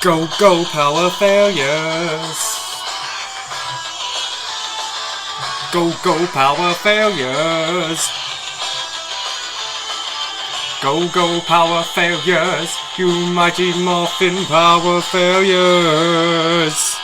Go, go, power failures. Go, go, power failures. Go, go, power failures. You mighty morphin power failures.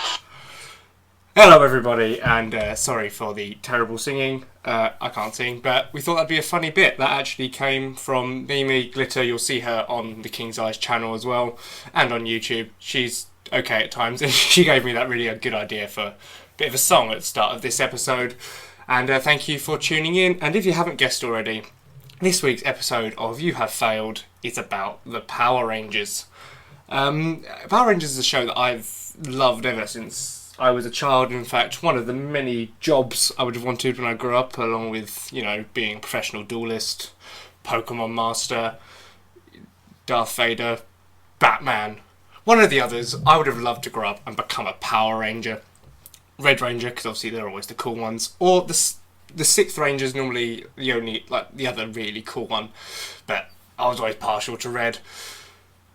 Hello everybody, and sorry for the terrible singing. I can't sing, but we thought that'd be a funny bit. That actually came from Mimi Glitter. You'll see her on the King's Eyes channel as well, and on YouTube. She's okay at times, and she gave me that really a good idea for a bit of a song at the start of this episode. And thank you for tuning in, and if you haven't guessed already, this week's episode of You Have Failed is about the Power Rangers. Power Rangers is a show that I've loved ever since I was a child. In fact, one of the many jobs I would have wanted when I grew up, along with, being a professional duelist, Pokemon Master, Darth Vader, Batman. One of the others, I would have loved to grow up and become a Power Ranger. Red Ranger, because obviously they're always the cool ones. Or the Sixth Ranger is normally the other really cool one. But I was always partial to Red.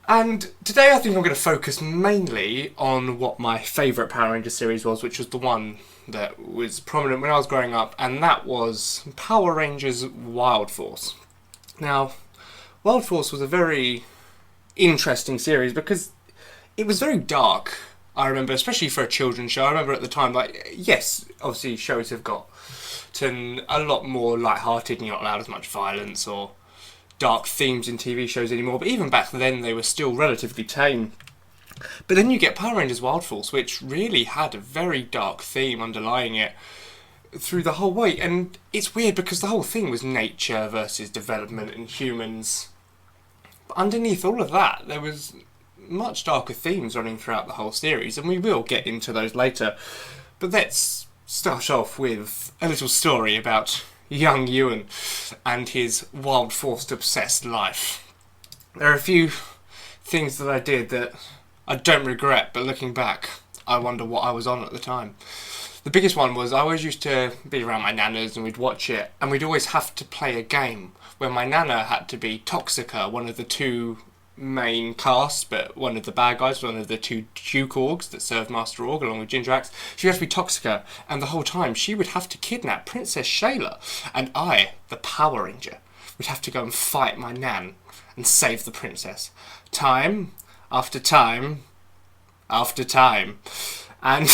And today I think I'm going to focus mainly on what my favourite Power Ranger series was, which was the one that was prominent when I was growing up, and that was Power Rangers Wild Force. Now, Wild Force was a very interesting series because it was very dark, I remember, especially for a children's show. I remember at the time, yes, obviously shows have got to a lot more light-hearted and you're not allowed as much violence or dark themes in TV shows anymore, but even back then they were still relatively tame. But then you get Power Rangers Wild Force, which really had a very dark theme underlying it through the whole way, and it's weird because the whole thing was nature versus development and humans. But underneath all of that, there was much darker themes running throughout the whole series, and we will get into those later. But let's start off with a little story about young Ewan and his Wild Force obsessed life. There are a few things that I did that I don't regret, but looking back, I wonder what I was on at the time. The biggest one was I always used to be around my nanas and we'd watch it, and we'd always have to play a game where my nana had to be Toxica, one of the two main cast, but one of the bad guys, one of the two Duke Orgs that served Master Org along with Ginger Axe. She had to be Toxica, and the whole time she would have to kidnap Princess Shayla, and I, the Power Ranger, would have to go and fight my nan and save the princess. Time after time after time. And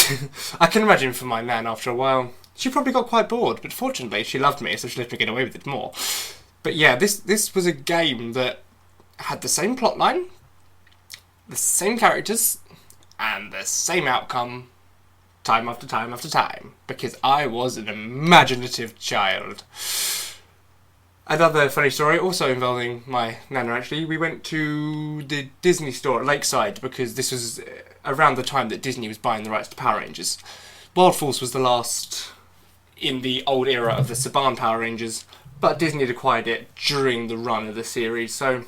I can imagine for my nan after a while, she probably got quite bored, but fortunately she loved me, so she let me get away with it more. But yeah, this was a game that had the same plotline, the same characters, and the same outcome time after time after time, because I was an imaginative child. Another funny story, also involving my nana actually, we went to the Disney store at Lakeside because this was around the time that Disney was buying the rights to Power Rangers. Wild Force was the last in the old era of the Saban Power Rangers, but Disney had acquired it during the run of the series, so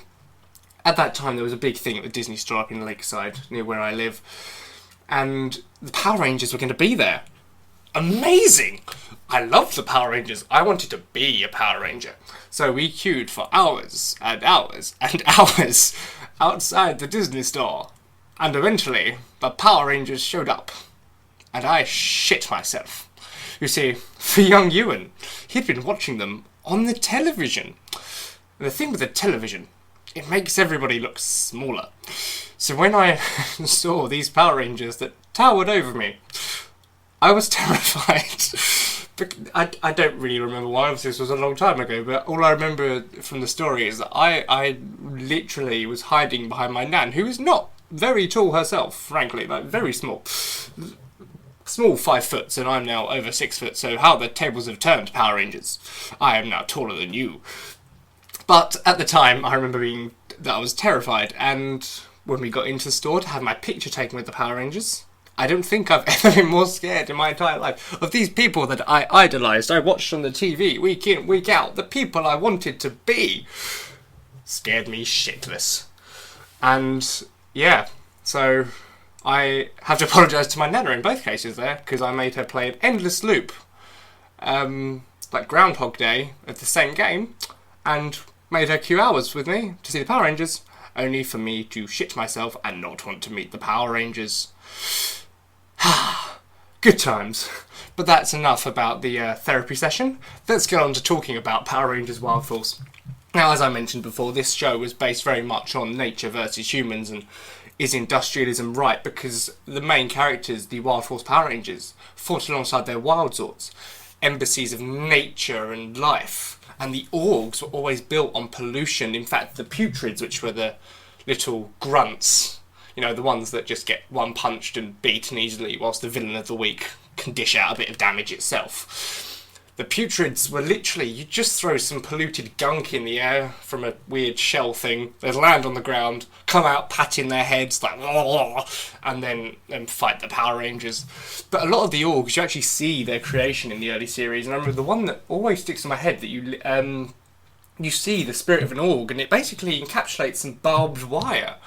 at that time, there was a big thing at the Disney store up in Lakeside, near where I live, and the Power Rangers were going to be there. Amazing! I loved the Power Rangers. I wanted to be a Power Ranger. So we queued for hours and hours and hours outside the Disney store. And eventually, the Power Rangers showed up. And I shit myself. You see, for young Ewan, he'd been watching them on the television. And the thing with the television, it makes everybody look smaller. So when I saw these Power Rangers that towered over me, I was terrified. I don't really remember why, obviously this was a long time ago, but all I remember from the story is that I literally was hiding behind my nan, who is not very tall herself, frankly, very small. Small 5 foot, and I'm now over 6 foot, so how the tables have turned, Power Rangers. I am now taller than you. But at the time, I remember that I was terrified, and when we got into the store to have my picture taken with the Power Rangers, I don't think I've ever been more scared in my entire life of these people that I idolised. I watched on the TV week in, week out. The people I wanted to be scared me shitless. And yeah, so I have to apologise to my nana in both cases there, because I made her play an endless loop, like Groundhog Day, of the same game, and made her queue hours with me to see the Power Rangers, only for me to shit myself and not want to meet the Power Rangers. Good times. But that's enough about the therapy session. Let's get on to talking about Power Rangers Wild Force. Now, as I mentioned before, this show was based very much on nature versus humans, and is industrialism right? Because the main characters, the Wild Force Power Rangers, fought alongside their Wild Zords, embassies of nature and life. And the Orgs were always built on pollution. In fact, the Putrids, which were the little grunts, you know, the ones that just get one punched and beaten easily, whilst the villain of the week can dish out a bit of damage itself. The Putrids were literally, you just throw some polluted gunk in the air from a weird shell thing, they'd land on the ground, come out patting their heads like, and then fight the Power Rangers. But a lot of the Orgs, you actually see their creation in the early series, and I remember the one that always sticks in my head, that you see the spirit of an Org, and it basically encapsulates some barbed wire.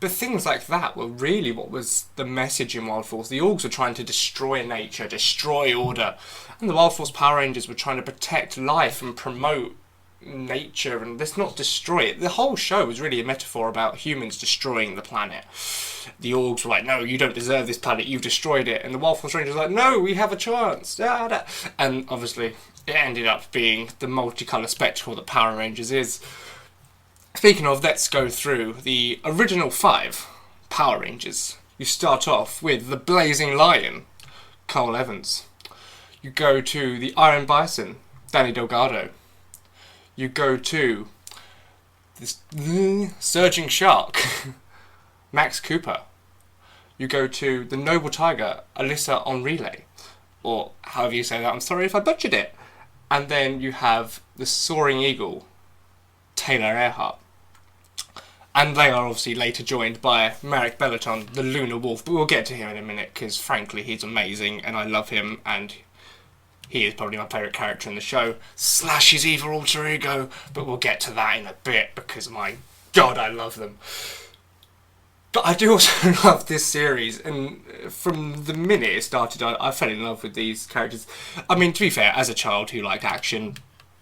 But things like that were really what was the message in Wild Force. The Orgs were trying to destroy nature, destroy order. And the Wild Force Power Rangers were trying to protect life and promote nature, and let's not destroy it. The whole show was really a metaphor about humans destroying the planet. The Orgs were like, no, you don't deserve this planet, you've destroyed it. And the Wild Force Rangers were like, no, we have a chance. And obviously, it ended up being the multicolour spectacle that Power Rangers is. Speaking of, let's go through the original 5 Power Rangers. You start off with the Blazing Lion, Cole Evans. You go to the Iron Bison, Danny Delgado. You go to this Surging Shark, Max Cooper. You go to the Noble Tiger, Alyssa Enrile, or however you say that, I'm sorry if I butchered it. And then you have the Soaring Eagle, Taylor Earhart. And they are obviously later joined by Marek Belaton, the Lunar Wolf, but we'll get to him in a minute, because frankly he's amazing and I love him, and he is probably my favourite character in the show, slash his evil alter ego, but we'll get to that in a bit, because my god, I love them. But I do also love this series, and from the minute it started, I fell in love with these characters. I mean, to be fair, as a child who liked action,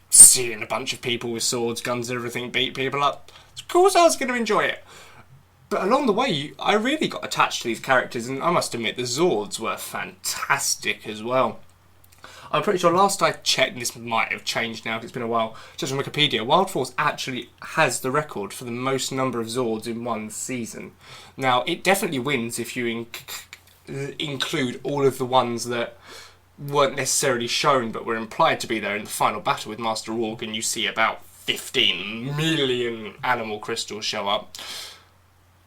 seeing a bunch of people with swords, guns and everything beat people up, of course I was going to enjoy it. But along the way, I really got attached to these characters, and I must admit, the Zords were fantastic as well. I'm pretty sure last I checked, and this might have changed now because it's been a while, just on Wikipedia, Wild Force actually has the record for the most number of Zords in one season. Now, it definitely wins if you include all of the ones that weren't necessarily shown but were implied to be there in the final battle with Master Org, and you see about 15 million animal crystals show up.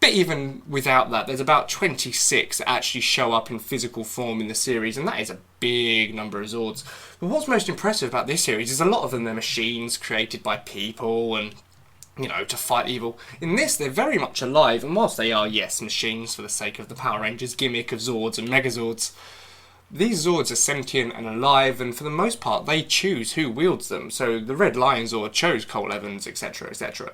But even without that, there's about 26 that actually show up in physical form in the series, and that is a big number of Zords. But what's most impressive about this series is a lot of them are machines created by people and, you know, to fight evil. In this, they're very much alive, and whilst they are, yes, machines for the sake of the Power Rangers gimmick of Zords and Megazords, these Zords are sentient and alive, and for the most part, they choose who wields them. So the Red Lion Zord chose Cole Evans, etc., etc.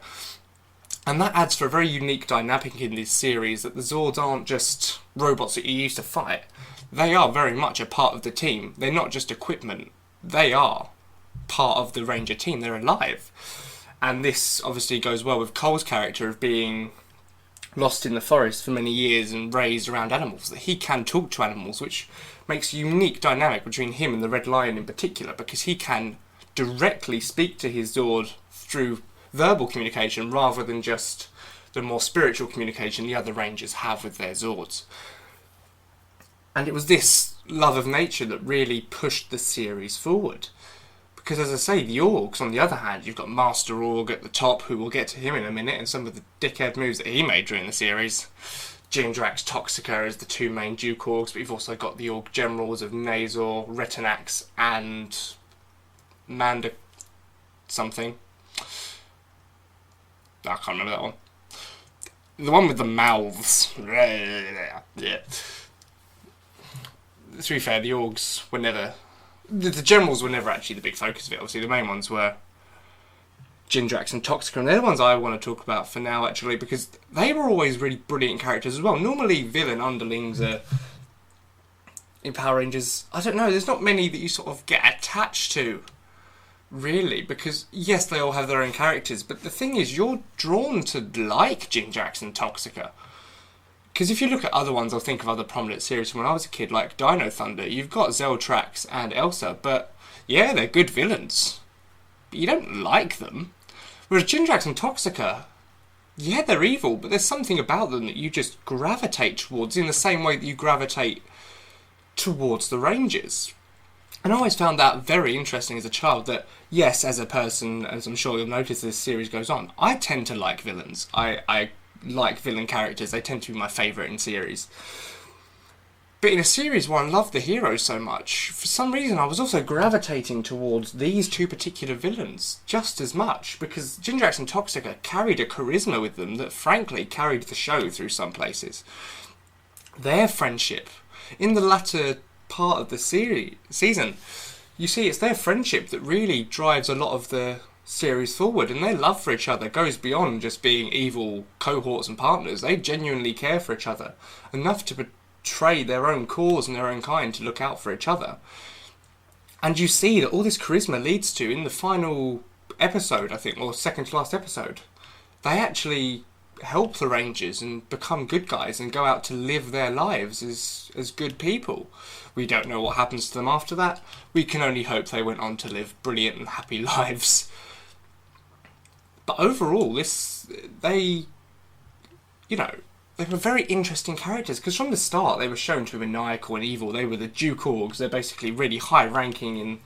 And that adds for a very unique dynamic in this series, that the Zords aren't just robots that you use to fight. They are very much a part of the team. They're not just equipment. They are part of the Ranger team. They're alive. And this obviously goes well with Cole's character of being lost in the forest for many years and raised around animals, that he can talk to animals, which makes a unique dynamic between him and the Red Lion in particular, because he can directly speak to his Zord through verbal communication rather than just the more spiritual communication the other Rangers have with their Zords. And it was this love of nature that really pushed the series forward. Because as I say, the Orgs, on the other hand, you've got Master Org at the top, who we'll get to him in a minute, and some of the dickhead moves that he made during the series. Jindrax, Toxica as the two main Duke Orgs, but you've also got the Org Generals of Nazor, Retinax, and Manda something. I can't remember that one. The one with the mouths. Yeah. To be fair, the Orgs were never... The Generals were never actually the big focus of it. Obviously, the main ones were Jindrax and Toxica, and they're the ones I want to talk about for now, actually, because they were always really brilliant characters as well. Normally, villain underlings are... in Power Rangers, I don't know, there's not many that you sort of get attached to. really, because yes, they all have their own characters, but the thing is, you're drawn to like Ginjax and Toxica. Because if you look at other ones, I'll think of other prominent series from when I was a kid, like Dino Thunder. You've got Zeltrax and Elsa, but yeah, they're good villains. But you don't like them. Whereas Ginjax and Toxica, yeah, they're evil, but there's something about them that you just gravitate towards in the same way that you gravitate towards the Rangers. And I always found that very interesting as a child, that yes, as a person, as I'm sure you'll notice as this series goes on, I tend to like villains. I like villain characters. They tend to be my favourite in series. But in a series where I love the heroes so much, for some reason I was also gravitating towards these two particular villains just as much, because Ginjax and Toxica carried a charisma with them that frankly carried the show through some places. Their friendship, in the latter part of the season, you see it's their friendship that really drives a lot of the series forward, and their love for each other goes beyond just being evil cohorts and partners. They genuinely care for each other enough to betray their own cause and their own kind to look out for each other. And you see that all this charisma leads to, in the final episode, I think, or second to last episode, they actually help the Rangers and become good guys and go out to live their lives as good people. We don't know what happens to them after that. We can only hope they went on to live brilliant and happy lives. But overall, they were very interesting characters, because from the start they were shown to be maniacal and evil. They were the Duke Orgs. They're basically really high ranking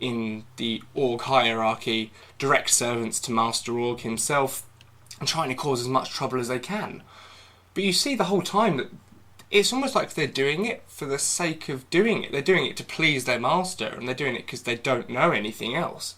in the Org hierarchy, direct servants to Master Org himself, and trying to cause as much trouble as they can. But you see the whole time that it's almost like they're doing it for the sake of doing it. They're doing it to please their master, and they're doing it because they don't know anything else.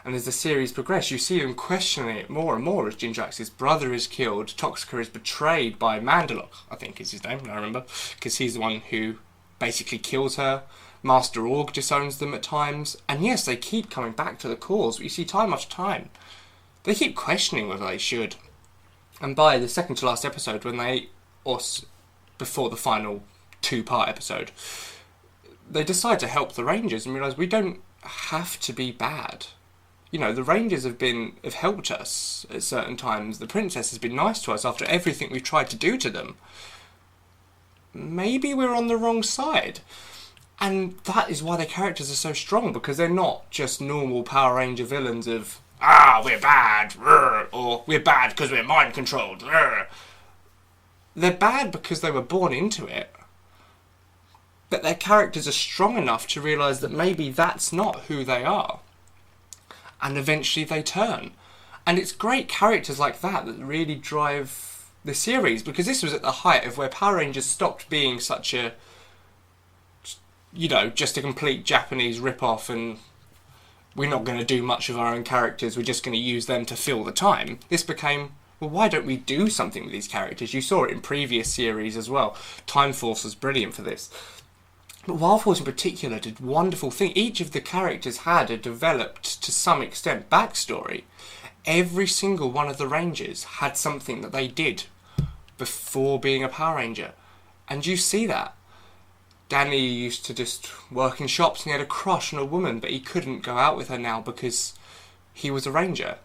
And as the series progresses, you see them questioning it more and more as Ginjax's brother is killed, Toxica is betrayed by Mandalok, I think is his name, I remember, because he's the one who basically kills her. Master Org disowns them at times, and yes, they keep coming back to the cause, but you see time after time, they keep questioning whether they should. And by the second to last episode, before the final two-part episode, they decide to help the Rangers and realise we don't have to be bad. You know, the Rangers have helped us at certain times. The Princess has been nice to us after everything we've tried to do to them. Maybe we're on the wrong side. And that is why their characters are so strong, because they're not just normal Power Ranger villains of, we're bad, or we're bad because we're mind-controlled. They're bad because they were born into it. But their characters are strong enough to realise that maybe that's not who they are. And eventually they turn. And it's great characters like that really drive the series, because this was at the height of where Power Rangers stopped being such a, just a complete Japanese rip-off, and we're not going to do much of our own characters, we're just going to use them to fill the time. This became, well, why don't we do something with these characters? You saw it in previous series as well. Time Force was brilliant for this. But Wild Force in particular did wonderful things. Each of the characters had a developed, to some extent, backstory. Every single one of the Rangers had something that they did before being a Power Ranger. And you see that. Danny used to just work in shops and he had a crush on a woman, but he couldn't go out with her now because he was a Ranger.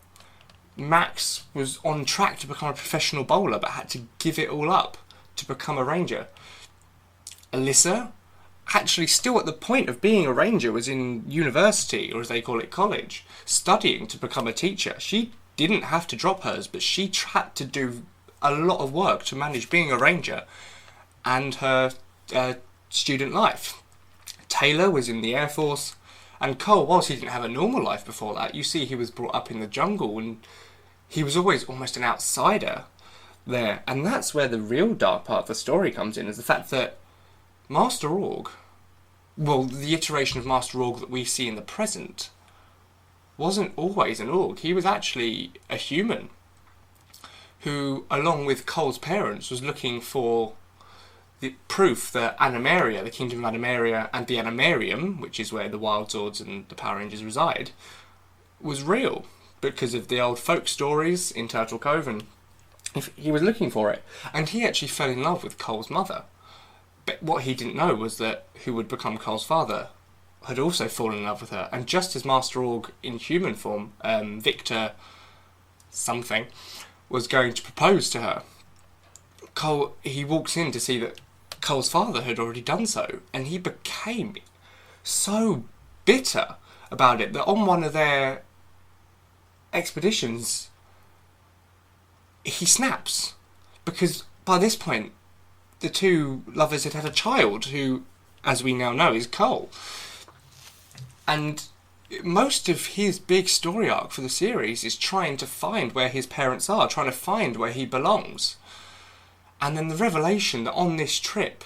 Max was on track to become a professional bowler, but had to give it all up to become a Ranger. Alyssa, actually still at the point of being a Ranger, was in university, or as they call it, college, studying to become a teacher. She didn't have to drop hers, but she had to do a lot of work to manage being a Ranger and her student life. Taylor was in the Air Force, and Cole, whilst he didn't have a normal life before that, you see he was brought up in the jungle and he was always almost an outsider there. And that's where the real dark part of the story comes in, is the fact that Master Org, well, the iteration of Master Org that we see in the present, wasn't always an Org. He was actually a human who, along with Cole's parents, was looking for the proof that Animaria, the Kingdom of Animaria, and the Animarium, which is where the Wild Zords and the Power Rangers reside, was real, because of the old folk stories in Turtle Cove, and he was looking for it. And he actually fell in love with Cole's mother. But what he didn't know was that who would become Cole's father had also fallen in love with her. And just as Master Org in human form, Victor something, was going to propose to her, Cole, he walks in to see that Cole's father had already done so, and he became so bitter about it that on one of their expeditions he snaps, because by this point the two lovers had had a child who, as we now know, is Cole. And most of his big story arc for the series is trying to find where his parents are, trying to find where he belongs. And then the revelation that on this trip,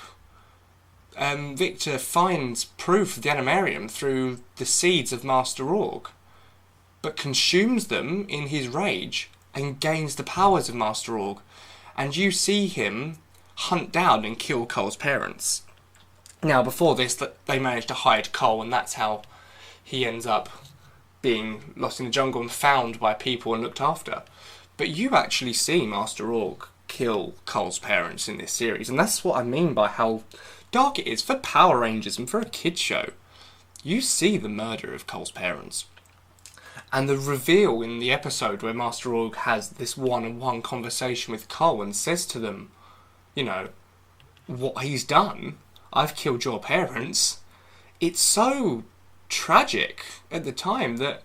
Victor finds proof of the animarium through the seeds of Master Org, but consumes them in his rage and gains the powers of Master Org. And you see him hunt down and kill Cole's parents. Now, before this, they managed to hide Cole, and that's how he ends up being lost in the jungle and found by people and looked after. But you actually see Master Org kill Cole's parents in this series, and that's what I mean by how dark it is for Power Rangers and for a kids show. You see the murder of Cole's parents. And the reveal in the episode where Master Org has this one-on-one conversation with Cole and says to them, you know, what he's done, I've killed your parents. It's so tragic at the time that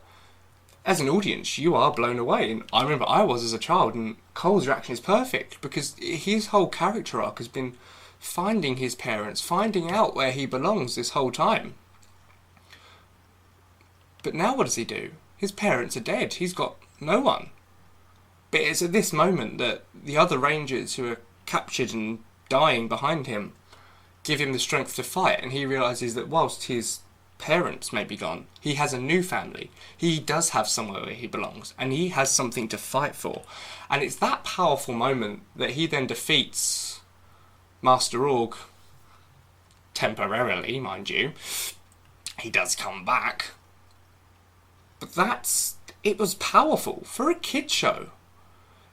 as an audience you are blown away. And I remember I was as a child, and Cole's reaction is perfect because his whole character arc has been finding his parents, finding out where he belongs this whole time. But now what does he do? His parents are dead. He's got no one. But it's at this moment that the other Rangers who are captured and dying behind him give him the strength to fight, and he realises that whilst his parents may be gone, he has a new family. He does have somewhere where he belongs, and he has something to fight for. And it's that powerful moment that he then defeats Master Org, temporarily, mind you. He does come back. But it was powerful for a kid show.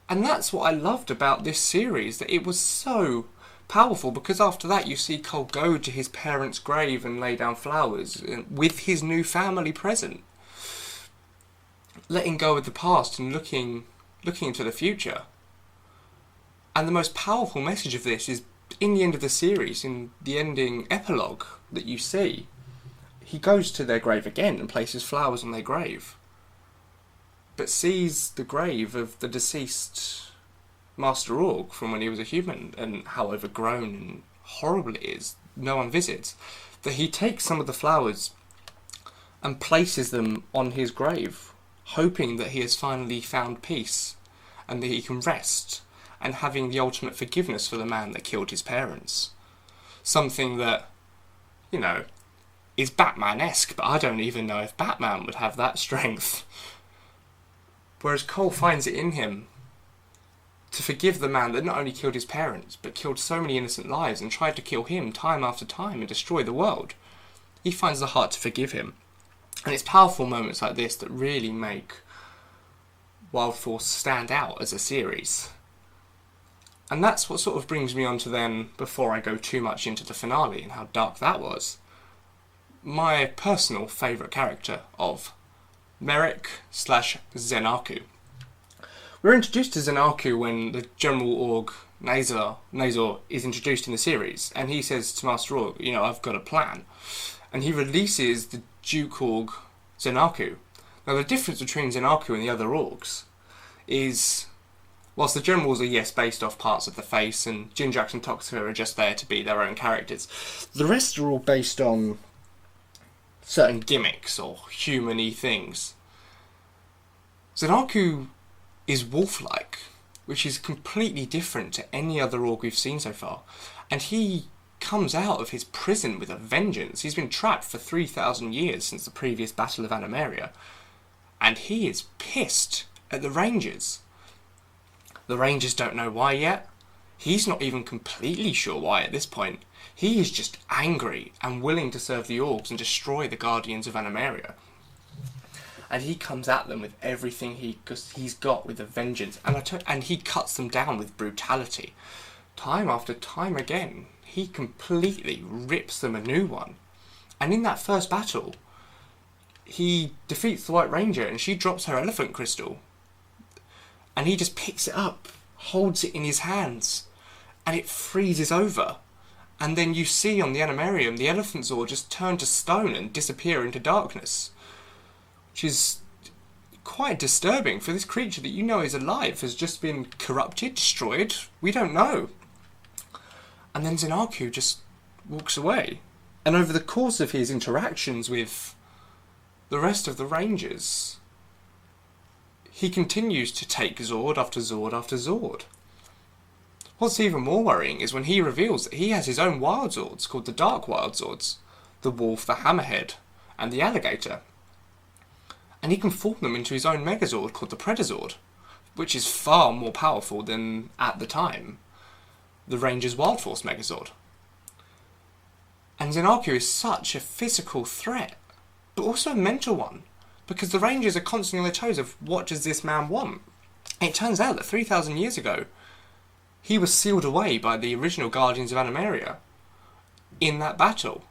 And that's what I loved about this series, that it was so powerful, because after that you see Cole go to his parents' grave and lay down flowers with his new family present, letting go of the past and looking into the future. And the most powerful message of this is in the end of the series, in the ending epilogue that you see. He goes to their grave again and places flowers on their grave, but sees the grave of the deceased Master Org from when he was a human, and how overgrown and horrible it is. No one visits. That he takes some of the flowers and places them on his grave, hoping that he has finally found peace and that he can rest, and having the ultimate forgiveness for the man that killed his parents. Something that, you know, is Batman-esque, but I don't even know if Batman would have that strength. Whereas Cole finds it in him to forgive the man that not only killed his parents, but killed so many innocent lives and tried to kill him time after time and destroy the world. He finds the heart to forgive him. And it's powerful moments like this that really make Wild Force stand out as a series. And that's what sort of brings me on to then, before I go too much into the finale and how dark that was, my personal favourite character of Merrick/Zenaku. We're introduced to Zenaku when the General Org, Nazor, is introduced in the series, and he says to Master Org, you know, I've got a plan. And he releases the Duke Org, Zenaku. Now the difference between Zenaku and the other Orgs is, whilst the Generals are, yes, based off parts of the face, and Jinjax and Toxia are just there to be their own characters, the rest are all based on certain gimmicks or human-y things. Zenaku is wolf-like, which is completely different to any other Org we've seen so far. And he comes out of his prison with a vengeance. He's been trapped for 3,000 years since the previous Battle of Animaria. And he is pissed at the Rangers. The Rangers don't know why yet. He's not even completely sure why at this point. He is just angry and willing to serve the Orgs and destroy the Guardians of Animaria. And he comes at them with everything he's got, with a vengeance. And he cuts them down with brutality. Time after time again, he completely rips them a new one. And in that first battle, he defeats the White Ranger and she drops her elephant crystal. And he just picks it up, holds it in his hands, and it freezes over. And then you see on the animarium the elephant Zord just turn to stone and disappear into darkness. Which is quite disturbing, for this creature that you know is alive has just been corrupted, destroyed. We don't know. And then Zen'Aku just walks away. And over the course of his interactions with the rest of the Rangers, he continues to take Zord after Zord after Zord. What's even more worrying is when he reveals that he has his own Wild Zords called the Dark Wild Zords, the Wolf, the Hammerhead, and the Alligator. And he can form them into his own Megazord called the Predazord, which is far more powerful than, at the time, the Ranger's Wild Force Megazord. And Zen'Aku is such a physical threat, but also a mental one, because the Rangers are constantly on their toes of what does this man want. And it turns out that 3,000 years ago, he was sealed away by the original Guardians of Animaria in that battle.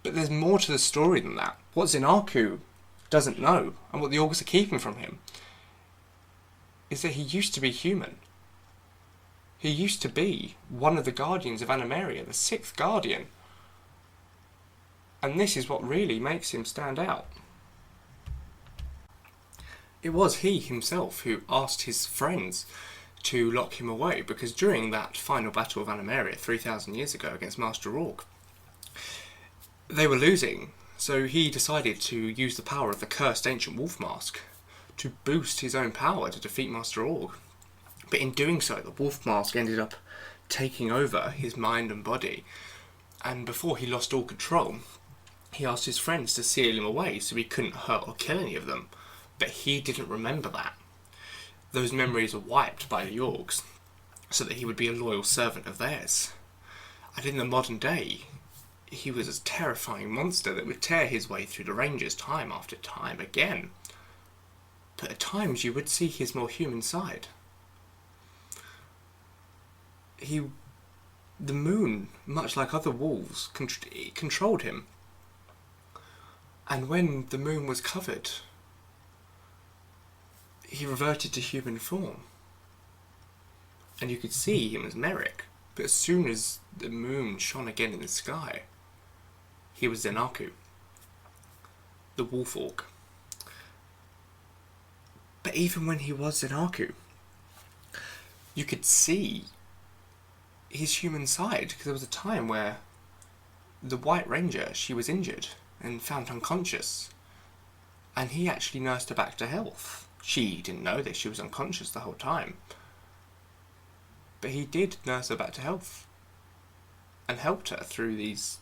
But there's more to the story than that. What Zen'Aku doesn't know, and what the Orcs are keeping from him, is that he used to be human. He used to be one of the Guardians of Animaria, the 6th Guardian. And this is what really makes him stand out. It was he himself who asked his friends to lock him away, because during that final battle of Animaria 3,000 years ago against Master Orc, they were losing, so he decided to use the power of the cursed ancient wolf mask to boost his own power to defeat Master Orc. But in doing so, the wolf mask ended up taking over his mind and body, and before he lost all control, he asked his friends to seal him away so he couldn't hurt or kill any of them, but he didn't remember that. Those memories were wiped by the Orcs, so that he would be a loyal servant of theirs. And in the modern day, he was a terrifying monster that would tear his way through the Rangers time after time again. But at times you would see his more human side. The moon, much like other wolves, controlled him. And when the moon was covered, he reverted to human form. And you could see him as Merrick, but as soon as the moon shone again in the sky, he was Zen'Aku, the wolf orc. But even when he was Zen'Aku, you could see his human side, because there was a time where the White Ranger, she was injured and found unconscious, and he actually nursed her back to health. She didn't know this, she was unconscious the whole time. But he did nurse her back to health and helped her through these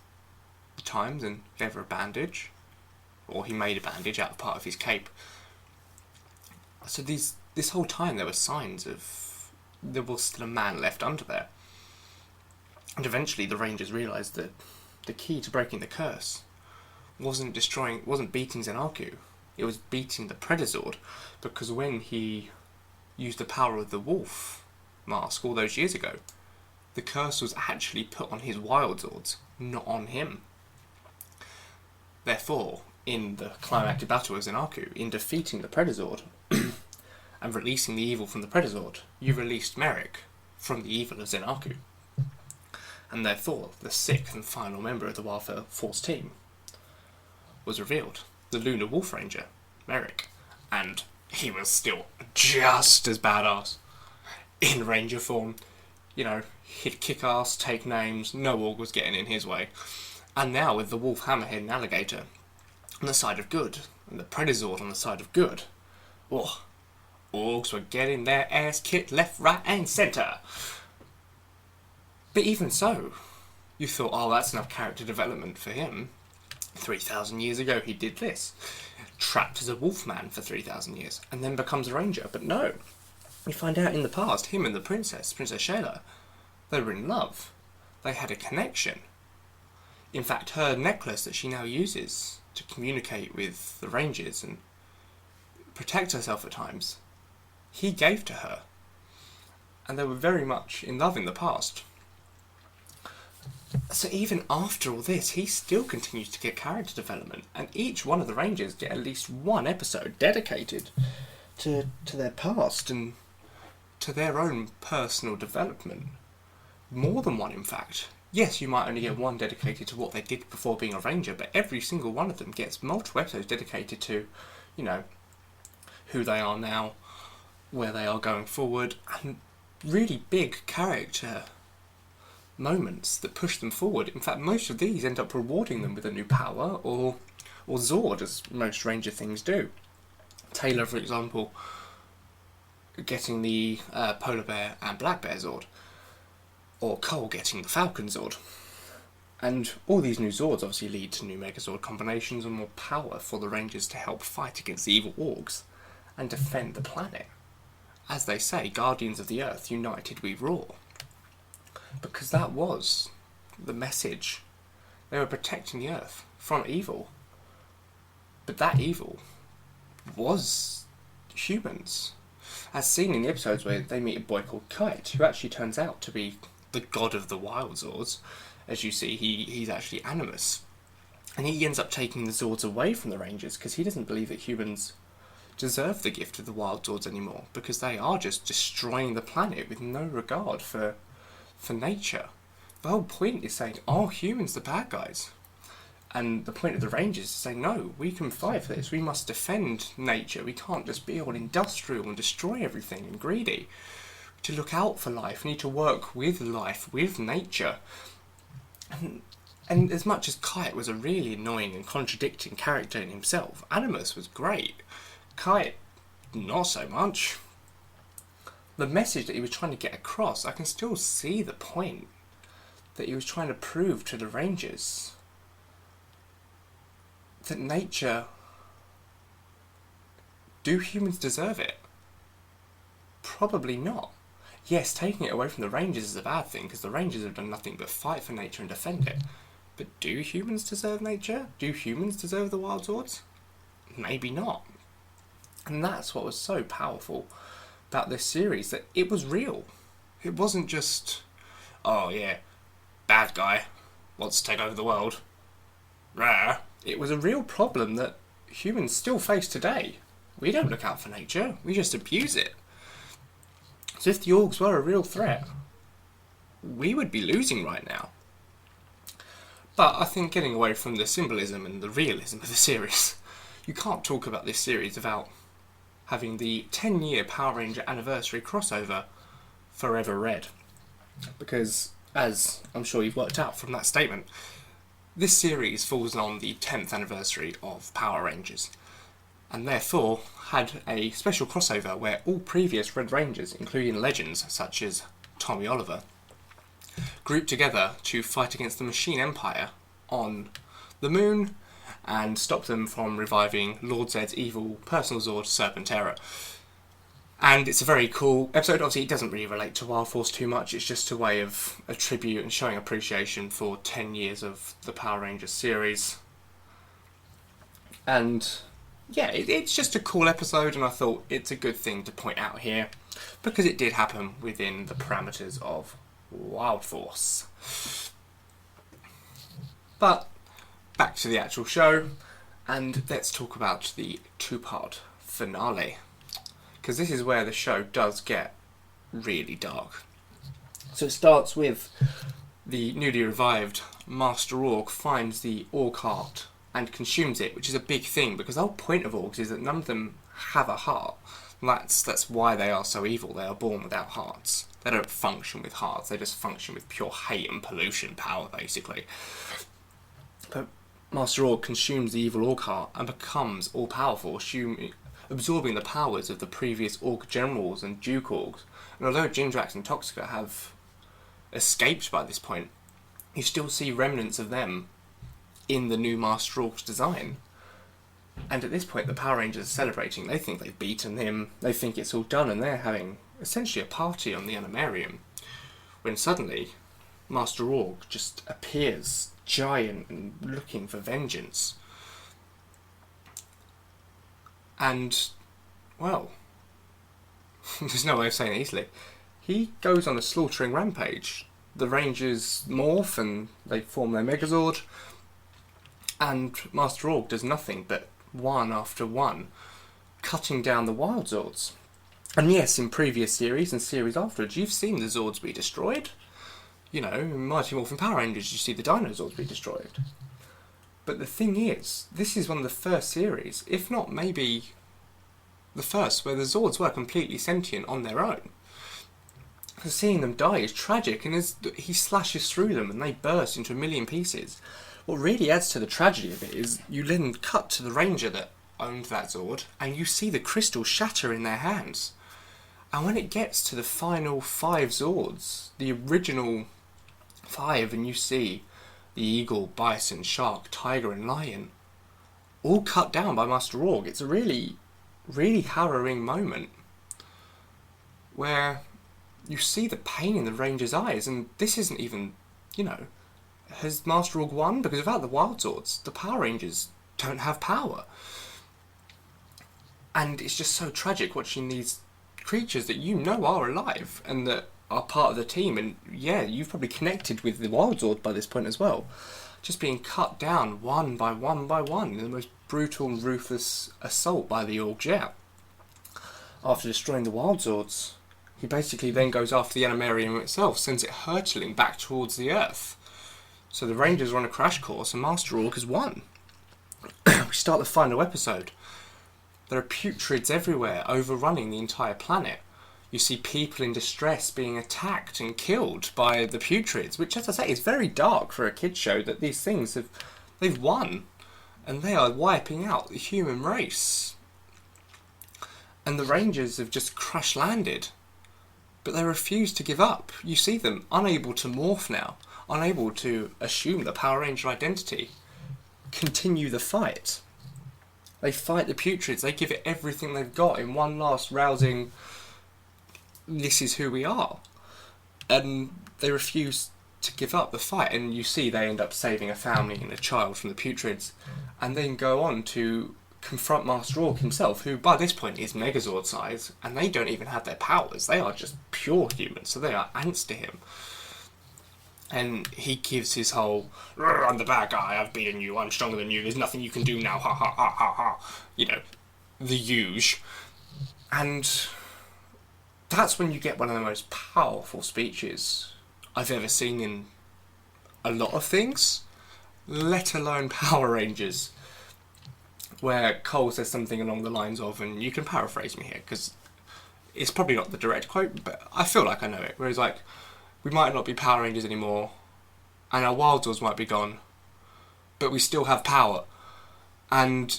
times and gave her a bandage, or he made a bandage out of part of his cape. So this whole time there were signs of there was still a man left under there. And eventually the Rangers realised that the key to breaking the curse wasn't beating Zen'Aku, it was beating the Predazord, because when he used the power of the wolf mask all those years ago, the curse was actually put on his Wild Zords, not on him. Therefore, in the climactic battle with Zen'Aku, in defeating the Predazord and releasing the evil from the Predazord, you released Merrick from the evil of Zen'Aku. And therefore, the 6th and final member of the Wild Force team was revealed, the Lunar Wolf Ranger, Merrick. And he was still just as badass in Ranger form. You know, he'd kick ass, take names, no orc was getting in his way. And now with the Wolf, Hammerhead and Alligator on the side of good, and the Predazord on the side of good, orcs were getting their ass kicked left, right and centre. But even so, you thought, oh, that's enough character development for him. 3,000 years ago he did this. Trapped as a wolfman for 3,000 years, and then becomes a ranger. But no, we find out in the past, him and the Princess Shayla, they were in love. They had a connection. In fact, her necklace that she now uses to communicate with the Rangers and protect herself at times, he gave to her. And they were very much in love in the past. So even after all this, he still continues to get character development, and each one of the Rangers get at least one episode dedicated to their past and to their own personal development. More than one, in fact. Yes, you might only get one dedicated to what they did before being a Ranger, but every single one of them gets multiple episodes dedicated to, you know, who they are now, where they are going forward, and really big character moments that push them forward. In fact, most of these end up rewarding them with a new power or Zord, as most Ranger things do. Taylor, for example, getting the Polar Bear and Black Bear Zord, or Cole getting the Falcon Zord. And all these new Zords obviously lead to new Megazord combinations and more power for the Rangers to help fight against the evil Orgs and defend the planet. As they say, Guardians of the Earth, united we roar. Because that was the message. They were protecting the Earth from evil. But that evil was humans. As seen in the episodes where they meet a boy called Kite, who actually turns out to be the god of the Wild Zords. As you see, he's actually Animus. And he ends up taking the Zords away from the Rangers because he doesn't believe that humans deserve the gift of the Wild Zords anymore, because they are just destroying the planet with no regard for nature. The whole point is saying, are humans the bad guys? And the point of the Rangers is saying, no, we can fight for this. We must defend nature. We can't just be all industrial and destroy everything and greedy. To look out for life, we need to work with life, with nature. And as much as Kite was a really annoying and contradicting character in himself, Animus was great. Kite, not so much. The message that he was trying to get across, I can still see the point that he was trying to prove to the Rangers. That nature... Do humans deserve it? Probably not. Yes, taking it away from the Rangers is a bad thing, because the Rangers have done nothing but fight for nature and defend it. But do humans deserve nature? Do humans deserve the Wild Zords? Maybe not. And that's what was so powerful about this series, that it was real. It wasn't just, oh yeah, bad guy wants to take over the world. Rare. It was a real problem that humans still face today. We don't look out for nature, we just abuse it. So if the Orgs were a real threat, we would be losing right now. But I think getting away from the symbolism and the realism of the series, you can't talk about this series without having the 10-year Power Ranger anniversary crossover Forever Red. Because, as I'm sure you've worked out from that statement, this series falls on the 10th anniversary of Power Rangers, and therefore had a special crossover where all previous Red Rangers, including legends such as Tommy Oliver, grouped together to fight against the Machine Empire on the moon and stop them from reviving Lord Zed's evil personal Zord, Serpentera. And it's a very cool episode. Obviously, it doesn't really relate to Wild Force too much. It's just a way of a tribute and showing appreciation for 10 years of the Power Rangers series. And yeah, it's just a cool episode, and I thought it's a good thing to point out here because it did happen within the parameters of Wild Force. But back to the actual show, and let's talk about the two-part finale, because this is where the show does get really dark. So it starts with the newly revived Master Org finds the Org heart and consumes it, which is a big thing, because the whole point of Orgs is that none of them have a heart. That's why they are so evil. They are born without hearts. They don't function with hearts. They just function with pure hate and pollution power, basically. But Master Org consumes the evil Org heart and becomes all-powerful, absorbing the powers of the previous Org generals and Duke Orgs. And although Jindrax and Toxica have escaped by this point, you still see remnants of them in the new Master Org's design. And at this point, the Power Rangers are celebrating. They think they've beaten him, they think it's all done, and they're having essentially a party on the Animarium. When suddenly, Master Org just appears, giant and looking for vengeance. And, well, there's no way of saying it easily. He goes on a slaughtering rampage, the Rangers morph and they form their Megazord, and Master Org does nothing but one after one, cutting down the Wild Zords. And yes, in previous series and series afterwards, you've seen the Zords be destroyed. You know, in Mighty Morphin Power Rangers, you see the Dinozords be destroyed. But the thing is, this is one of the first series, if not maybe the first, where the Zords were completely sentient on their own. So seeing them die is tragic, and as he slashes through them and they burst into a million pieces, what really adds to the tragedy of it is you then cut to the Ranger that owned that Zord, and you see the crystal shatter in their hands. And when it gets to the final 5 Zords, the original 5, and you see the eagle, bison, shark, tiger and lion all cut down by Master Org, it's a really, really harrowing moment where you see the pain in the Ranger's eyes, and this isn't even, you know, has Master Org won? Because without the Wild Zords, the Power Rangers don't have power. And it's just so tragic watching these creatures that you know are alive and that are part of the team, and yeah, you've probably connected with the Wild Zord by this point as well, just being cut down one by one by one in the most brutal and ruthless assault by the Org Jet. After destroying the Wild Zords, he basically then goes after the Animarium itself, sends it hurtling back towards the Earth. So the Rangers are on a crash course and Master Org has won. We start the final episode. There are putrids everywhere, overrunning the entire planet. You see people in distress being attacked and killed by the putrids, which, as I say, is very dark for a kids' show, that these things they've won, and they are wiping out the human race. And the Rangers have just crash landed, but they refuse to give up. You see them unable to morph now, unable to assume the Power Ranger identity, continue the fight. They fight the putrids, they give it everything they've got in one last rousing, this is who we are. And they refuse to give up the fight, and you see they end up saving a family and a child from the putrids, and then go on to confront Master Org himself, who by this point is Megazord size, and they don't even have their powers, they are just pure humans, so they are ants to him. And he gives his whole, I'm the bad guy, I've beaten you, I'm stronger than you, there's nothing you can do now, ha ha ha ha ha, you know, the huge. And that's when you get one of the most powerful speeches I've ever seen in a lot of things, let alone Power Rangers, where Cole says something along the lines of, and you can paraphrase me here, because it's probably not the direct quote, but I feel like I know it, where he's like, we might not be Power Rangers anymore, and our Wild Zords might be gone, but we still have power. And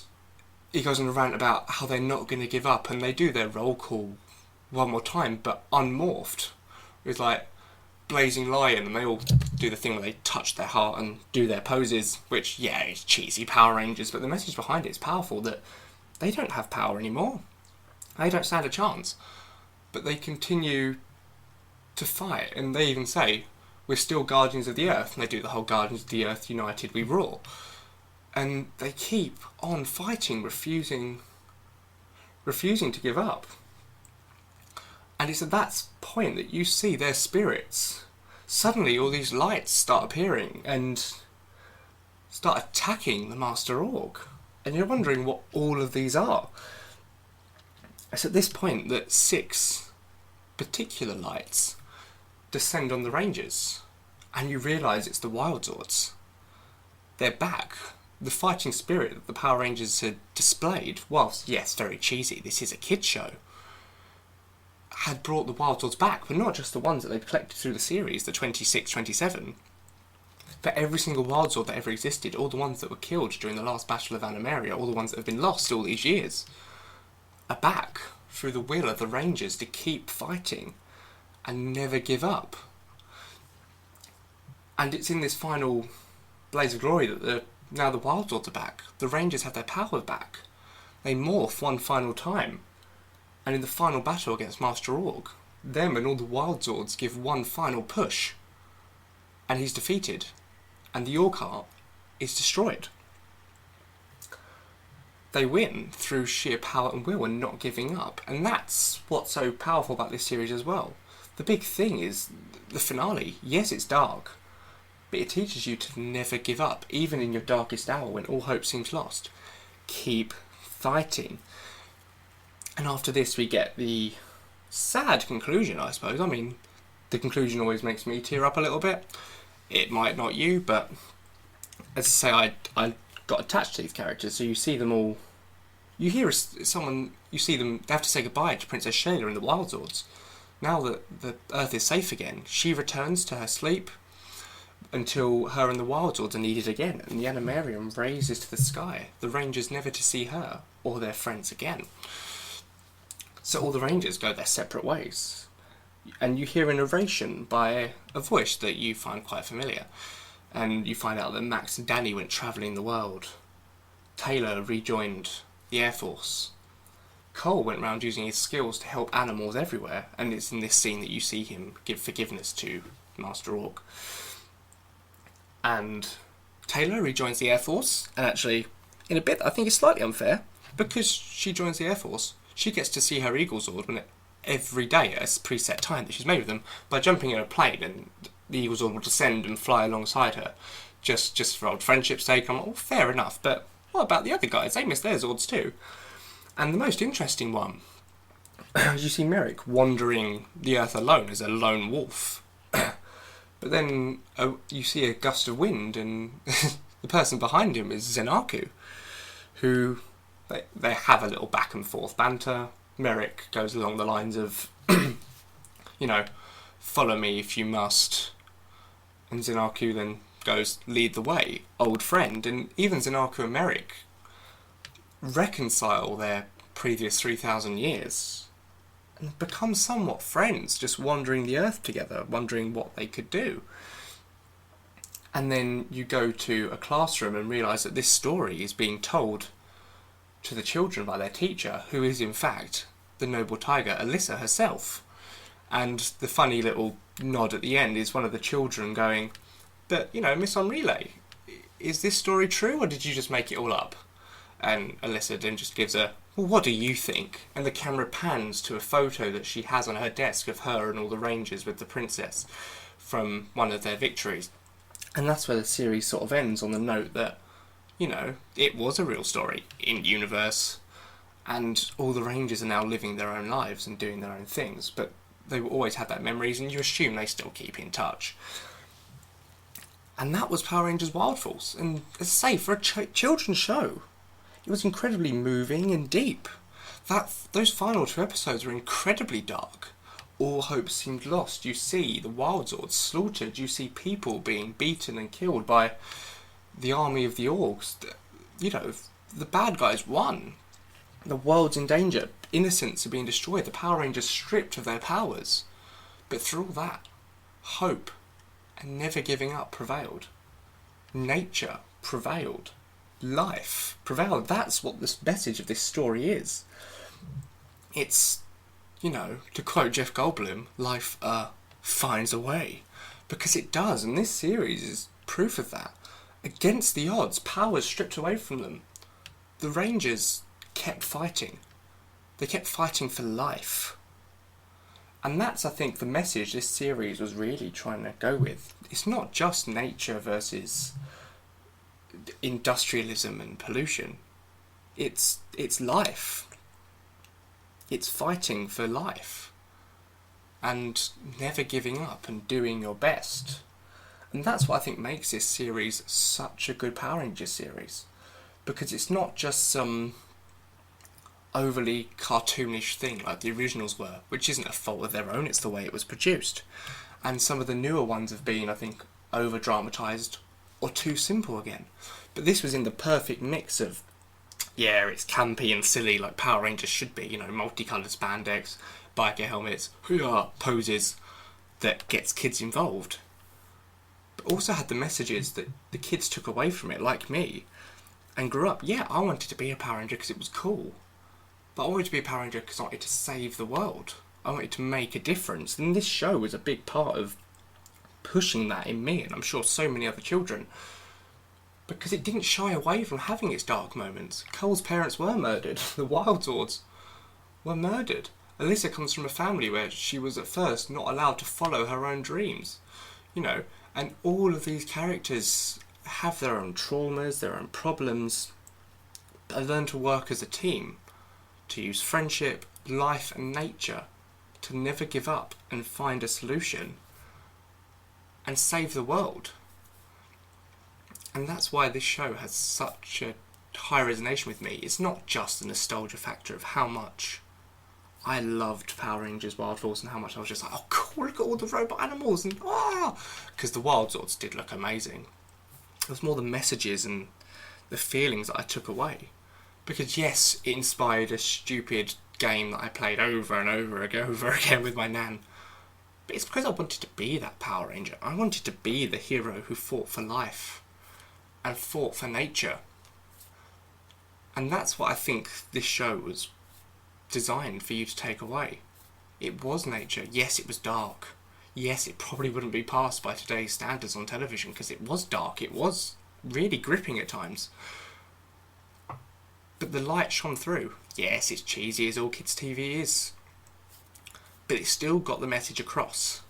he goes on a rant about how they're not going to give up, and they do their roll call one more time, but unmorphed. It's like Blazing Lion, and they all do the thing where they touch their heart and do their poses, which, yeah, it's cheesy Power Rangers, but the message behind it is powerful, that they don't have power anymore. They don't stand a chance. But they continue to fight, and they even say, we're still Guardians of the Earth, and they do the whole Guardians of the Earth united we roar. And they keep on fighting, refusing to give up. And it's at that point that you see their spirits. Suddenly all these lights start appearing and start attacking the Master Org. And you're wondering what all of these are. It's at this point that 6 particular lights descend on the Rangers. And you realise it's the Wild Zords. They're back. The fighting spirit that the Power Rangers had displayed, whilst, yes, very cheesy, this is a kids' show, had brought the Wild Zords back, but not just the ones that they'd collected through the series, the 26, 27, but every single Wild Zord that ever existed, all the ones that were killed during the last Battle of Animaria, all the ones that have been lost all these years, are back through the will of the Rangers to keep fighting and never give up. And it's in this final blaze of glory that now the Wild Zords are back. The Rangers have their power back. They morph one final time. And in the final battle against Master Org, them and all the Wild Zords give one final push. And he's defeated. And the Org Heart is destroyed. They win through sheer power and will and not giving up. And that's what's so powerful about this series as well. the big thing is the finale. Yes, it's dark, but it teaches you to never give up, even in your darkest hour when all hope seems lost. Keep fighting. And after this we get the sad conclusion, I suppose. I mean, the conclusion always makes me tear up a little bit. It might not you, but as I say, I got attached to these characters, so you see them all. You hear someone, you see them, they have to say goodbye to Princess Shayla and the Wild Zords. Now that the Earth is safe again, she returns to her sleep until her and the Wild Zords are needed again, and the Animarium raises to the sky, the Rangers never to see her or their friends again. So all the Rangers go their separate ways. And you hear a narration by a voice that you find quite familiar. And you find out that Max and Danny went travelling the world. Taylor rejoined the Air Force. Cole went round using his skills to help animals everywhere, and it's in this scene that you see him give forgiveness to Master Orc. And Taylor rejoins the Air Force, and actually, in a bit I think is slightly unfair, because she joins the Air Force, she gets to see her Eagle Zord every day at a preset time that she's made with them by jumping in a plane, and the Eagle Zord will descend and fly alongside her, just for old friendship's sake. I'm like, well, fair enough, but what about the other guys? They miss their Zords too. And the most interesting one, you see Merrick wandering the Earth alone as a lone wolf. But then you see a gust of wind, and the person behind him is Zenaku, who they have a little back and forth banter. Merrick goes along the lines of, follow me if you must. And Zenaku then goes, lead the way, old friend. And even Zenaku and Merrick reconcile their previous 3,000 years and become somewhat friends, just wandering the Earth together, wondering what they could do. And then you go to a classroom and realise that this story is being told to the children by their teacher, who is in fact the noble tiger, Alyssa herself. And the funny little nod at the end is one of the children going, but, Miss On Relay, is this story true, or did you just make it all up? And Alyssa then just gives a, well, what do you think? And the camera pans to a photo that she has on her desk of her and all the Rangers with the princess from one of their victories. And that's where the series sort of ends, on the note that, it was a real story in universe, and all the Rangers are now living their own lives and doing their own things, but they will always have that memories, and you assume they still keep in touch. And that was Power Rangers Wild Force, and as I say, for a children's show, it was incredibly moving and deep. Those final 2 episodes were incredibly dark. All hope seemed lost. You see the Wild Zords slaughtered, you see people being beaten and killed by the army of the Orcs. The bad guys won. The world's in danger. Innocents are being destroyed. The Power Rangers stripped of their powers. But through all that, hope and never giving up prevailed. Nature prevailed. Life prevailed. That's what the message of this story is. It's, to quote Jeff Goldblum, life finds a way. Because it does, and this series is proof of that. Against the odds, powers stripped away from them. The Rangers kept fighting. They kept fighting for life. And that's, I think, the message this series was really trying to go with. It's not just nature versus industrialism and pollution. It's life. It's fighting for life. And never giving up and doing your best. And that's what I think makes this series such a good Power Rangers series. Because it's not just some overly cartoonish thing like the originals were, which isn't a fault of their own, it's the way it was produced. And some of the newer ones have been, I think, over-dramatised or too simple again. But this was in the perfect mix of, it's campy and silly like Power Rangers should be, multicoloured spandex, biker helmets, poses that gets kids involved. But also had the messages that the kids took away from it, like me, and grew up. Yeah, I wanted to be a Power Ranger because it was cool. But I wanted to be a Power Ranger because I wanted to save the world. I wanted to make a difference. And this show was a big part of pushing that in me, and I'm sure so many other children. Because it didn't shy away from having its dark moments. Cole's parents were murdered. The Wild Zords were murdered. Alyssa comes from a family where she was at first not allowed to follow her own dreams, you know, and all of these characters have their own traumas, their own problems. They learn to work as a team, to use friendship, life and nature to never give up and find a solution and save the world. And that's why this show has such a high resonation with me. It's not just the nostalgia factor of how much I loved Power Rangers Wild Force and how much I was just like, oh cool, look at all the robot animals, and because the Wild Zords did look amazing. It was more the messages and the feelings that I took away. Because yes, it inspired a stupid game that I played over and over again with my nan. But it's because I wanted to be that Power Ranger. I wanted to be the hero who fought for life and fought for nature. And that's what I think this show was designed for you to take away. It was nature. Yes, it was dark. Yes, it probably wouldn't be passed by today's standards on television because it was dark. It was really gripping at times. But the light shone through. Yes, it's cheesy as all kids' TV is. But it still got the message across.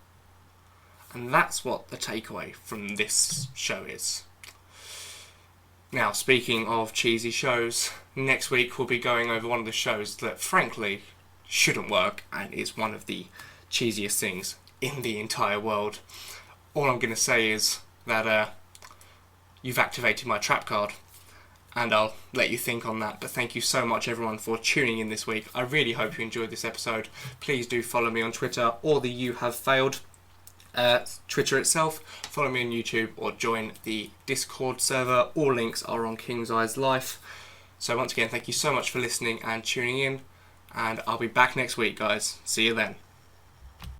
And that's what the takeaway from this show is. Now, speaking of cheesy shows, next week we'll be going over one of the shows that, frankly, shouldn't work and is one of the cheesiest things in the entire world. All I'm going to say is that you've activated my trap card, and I'll let you think on that. But thank you so much, everyone, for tuning in this week. I really hope you enjoyed this episode. Please do follow me on Twitter or the You Have Failed Twitter itself. Follow me on YouTube or join the Discord server. All links are on King's Eyes Life. So once again, thank you so much for listening and tuning in, and I'll be back next week, guys. See you then.